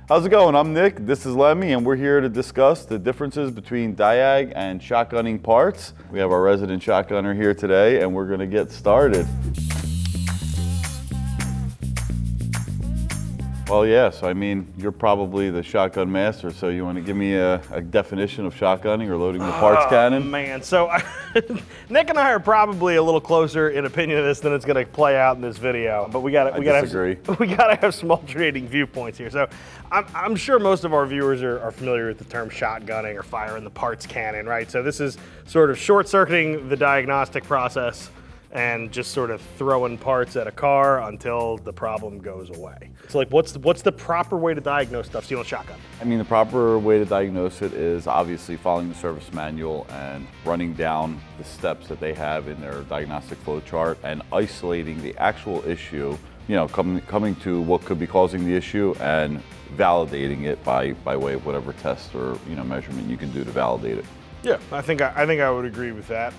How's it going? I'm Nick, this is Lemmy, and we're here to discuss the differences between diag and shotgunning parts. We have our resident shotgunner here today, and we're gonna get started. Well, yeah, so I mean, you're probably the shotgun master, so you want to give me a definition of shotgunning or loading the parts cannon? Man, so Nick and I are probably a little closer in opinion of this than it's going to play out in this video, but we gotta have some alternating viewpoints here. So I'm sure most of our viewers are familiar with the term shotgunning or firing the parts cannon, right? So this is sort of short-circuiting the diagnostic process and just sort of throwing parts at a car until the problem goes away. So like, what's the proper way to diagnose stuff stealing shotgun? I mean, the proper way to diagnose it is obviously following the service manual and running down the steps that they have in their diagnostic flow chart and isolating the actual issue, you know, coming to what could be causing the issue and validating it by way of whatever test or, you know, measurement you can do to validate it. Yeah, I think I would agree with that.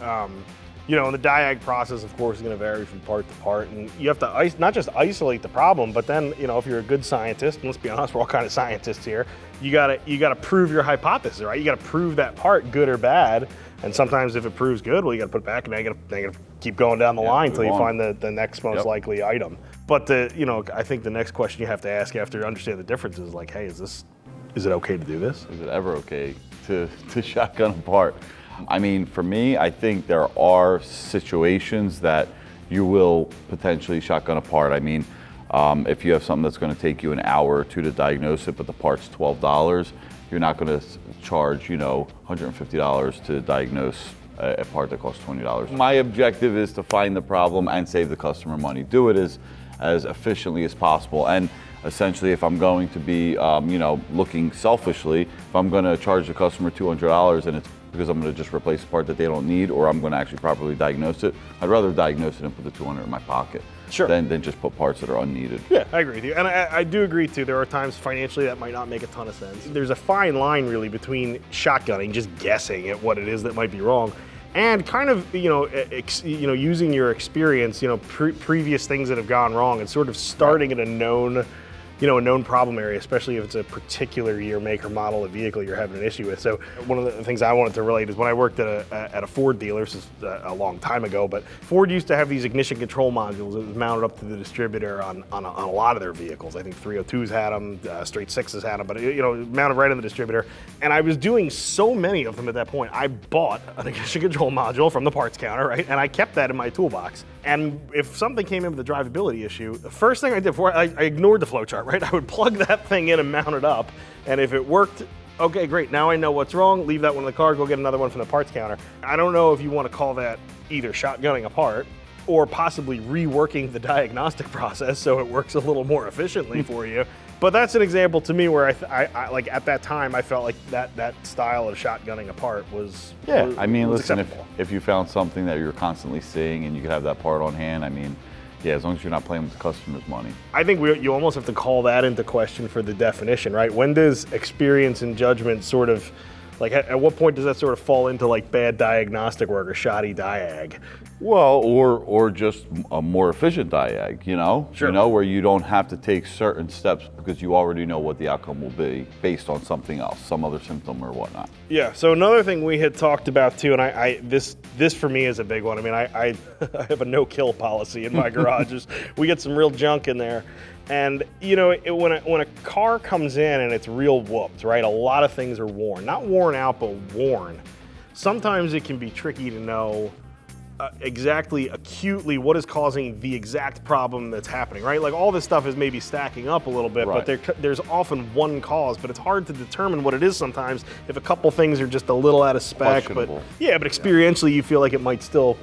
You know, the diag process, of course, is going to vary from part to part, and you have to not just isolate the problem, but then, you know, if you're a good scientist, and let's be honest, we're all kind of scientists here, you gotta prove your hypothesis, right? You gotta prove that part, good or bad, and sometimes if it proves good, well, you gotta put it back, and then you gotta keep going down the line until you find the next most likely item. But you know, I think the next question you have to ask after you understand the difference is like, hey, is it okay to do this? Is it ever okay to shotgun a part? I mean, for me, I think there are situations that you will potentially shotgun a part. I mean, if you have something that's going to take you an hour or two to diagnose it, but the part's $12, you're not going to charge, you know, $150 to diagnose a part that costs $20. My objective is to find the problem and save the customer money. Do it as efficiently as possible. And essentially, if I'm going to be, you know, looking selfishly, if I'm going to charge the customer $200 and it's because I'm going to just replace a part that they don't need, or I'm going to actually properly diagnose it, I'd rather diagnose it and put the $200 in my pocket than just put parts that are unneeded. Yeah, I agree with you. And I do agree, too. There are times financially that might not make a ton of sense. There's a fine line, really, between shotgunning, just guessing at what it is that might be wrong, and kind of, you know, using your experience, you know, previous things that have gone wrong and sort of starting at a known problem area, especially if it's a particular year, make, or model of vehicle you're having an issue with. So one of the things I wanted to relate is when I worked at a Ford dealer, this is a long time ago, but Ford used to have these ignition control modules that was mounted up to the distributor on a lot of their vehicles. I think 302s had them, straight 6s had them, but, you know, mounted right in the distributor. And I was doing so many of them at that point, I bought an ignition control module from the parts counter, right? And I kept that in my toolbox. And if something came in with a drivability issue, the first thing I did I ignored the flowchart, right? I would plug that thing in and mount it up. And if it worked, okay, great. Now I know what's wrong. Leave that one in the car, go get another one from the parts counter. I don't know if you want to call that either shotgunning a part or possibly reworking the diagnostic process so it works a little more efficiently for you. But that's an example to me where I like at that time I felt like that style of shotgunning a part was I mean, listen, if you found something that you're constantly seeing and you could have that part on hand, I mean, yeah, as long as you're not playing with the customer's money. I think you almost have to call that into question for the definition, right? When does experience and judgment sort of, like, at what point does that sort of fall into like bad diagnostic work or shoddy diag? Well, or just a more efficient diag, you know? Sure. You know, where you don't have to take certain steps because you already know what the outcome will be based on something else, some other symptom or whatnot. Yeah, so another thing we had talked about too, and this for me is a big one. I mean, I have a no-kill policy in my garages. We get some real junk in there. And, you know, when a car comes in and it's real whooped, right? A lot of things are worn. Not worn out, but worn. Sometimes it can be tricky to know exactly acutely what is causing the exact problem that's happening, right? Like all this stuff is maybe stacking up a little bit, but there's often one cause, but it's hard to determine what it is sometimes if a couple things are just a little out of spec. But yeah, but experientially you feel like it might still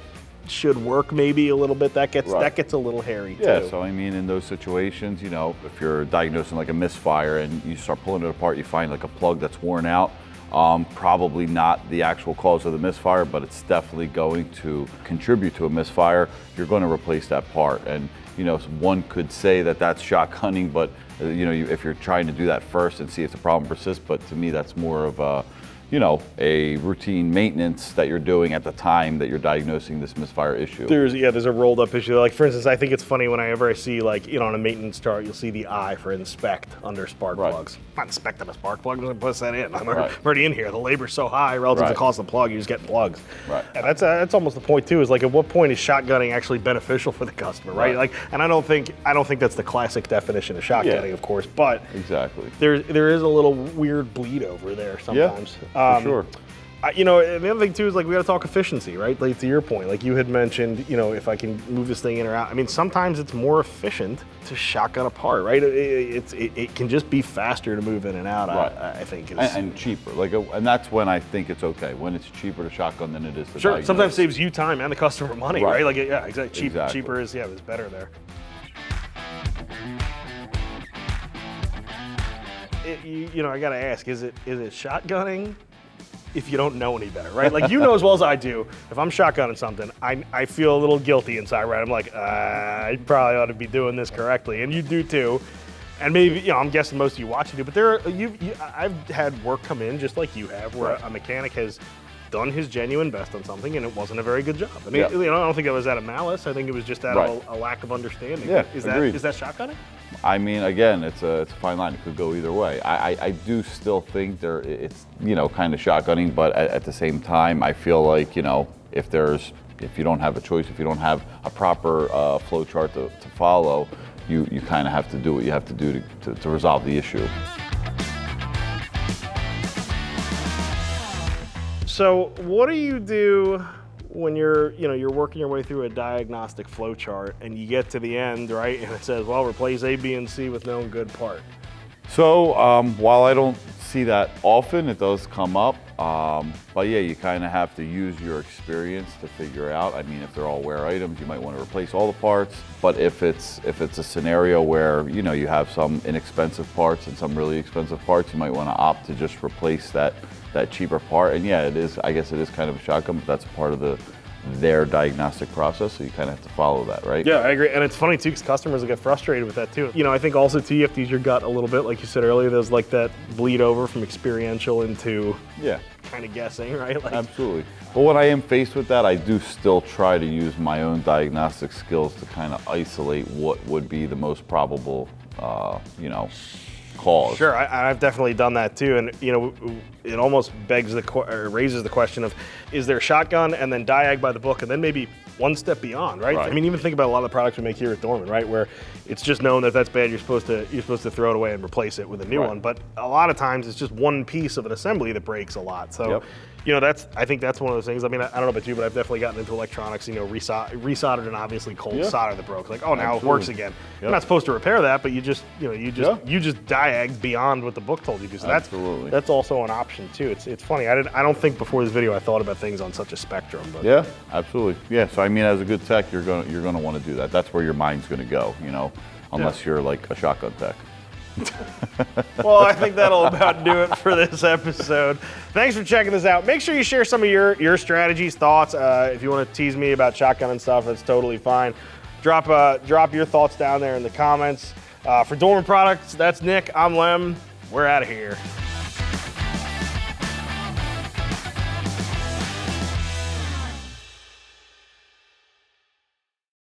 should work maybe a little bit. That gets a little hairy too. Yeah, so I mean, in those situations, you know, if you're diagnosing like a misfire and you start pulling it apart, you find like a plug that's worn out, probably not the actual cause of the misfire, but it's definitely going to contribute to a misfire. You're going to replace that part. And, you know, one could say that that's shotgunning, but, you know, if you're trying to do that first and see if the problem persists, but to me, that's more of a, you know, a routine maintenance that you're doing at the time that you're diagnosing this misfire issue. There's a rolled up issue. Like for instance, I think it's funny whenever I see like, you know, on a maintenance chart, you'll see the I for inspect under spark plugs. I'm not inspecting a spark plug, I'm gonna put that in. I'm already in here. The labor's so high relative to the cost of the plug, you just get plugs. Right. And that's almost the point too, is like at what point is shotgunning actually beneficial for the customer, right? Like, and I don't think that's the classic definition of shotgunning, of course, but exactly. There is a little weird bleed over there sometimes. For sure. You know, and the other thing too is like we got to talk efficiency, right? Like to your point, like you had mentioned, you know, if I can move this thing in or out. I mean, sometimes it's more efficient to shotgun apart, right? It can just be faster to move in and out. Right. I think, and cheaper. Like, and that's when I think it's okay. When it's cheaper to shotgun than it is to diagnose. Sometimes saves you time and the customer money, right? Like, yeah, exactly. Cheaper is it's better there. You know, I gotta ask: is it shotgunning? If you don't know any better, right? Like you know as well as I do, if I'm shotgunning something, I feel a little guilty inside, right? I'm like, I probably ought to be doing this correctly, and you do too. And maybe, you know, I'm guessing most of you watch you do, but I've had work come in just like you have, where a mechanic has done his genuine best on something and it wasn't a very good job. I mean, you know, I don't think it was out of malice. I think it was just out of a lack of understanding. Yeah, is that shotgunning? I mean, again, it's a fine line. It could go either way. I do still think it's, you know, kind of shotgunning, but at the same time, I feel like, you know, if you don't have a choice, if you don't have a proper flow chart to follow, you kind of have to do what you have to do to resolve the issue. So what do you do when you're working your way through a diagnostic flow chart and you get to the end, right, and it says, well, replace A, B, and C with known good part? So while I don't see that often, it does come up. But yeah, you kind of have to use your experience to figure out. I mean, if they're all wear items, you might want to replace all the parts. But if it's a scenario where, you know, you have some inexpensive parts and some really expensive parts, you might want to opt to just replace that cheaper part. And yeah, I guess it is kind of a shotgun, but that's part of their diagnostic process, so you kind of have to follow that, right? Yeah, I agree. And it's funny too, because customers will get frustrated with that too. You know, I think also too, you have to use your gut a little bit. Like you said earlier, there's like that bleed over from experiential into kind of guessing, right? Like, absolutely. But when I am faced with that, I do still try to use my own diagnostic skills to kind of isolate what would be the most probable, you know, cause. Sure, I've definitely done that too, and you know, it almost raises the question of, is there shotgun and then diag by the book, and then maybe one step beyond, right? I mean, even think about a lot of the products we make here at Dorman, right, where it's just known that that's bad. You're supposed to throw it away and replace it with a new one. But a lot of times it's just one piece of an assembly that breaks a lot. So. You know, I think that's one of those things. I mean, I don't know about you, but I've definitely gotten into electronics, you know, resoldered and obviously cold solder that broke. Like, oh, now it works again. You're not supposed to repair that, but you just diagged beyond what the book told you to. So that's also an option too. It's funny. I don't think before this video I thought about things on such a spectrum. But. Yeah, absolutely. Yeah. So I mean, as a good tech, you're gonna want to do that. That's where your mind's gonna go. You know, unless you're like a shotgun tech. Well, I think that'll about do it for this episode. Thanks for checking this out. Make sure you share some of your strategies, thoughts. If you want to tease me about shotgun and stuff, that's totally fine. Drop your thoughts down there in the comments. For Dorman Products, that's Nick. I'm Lem. We're out of here.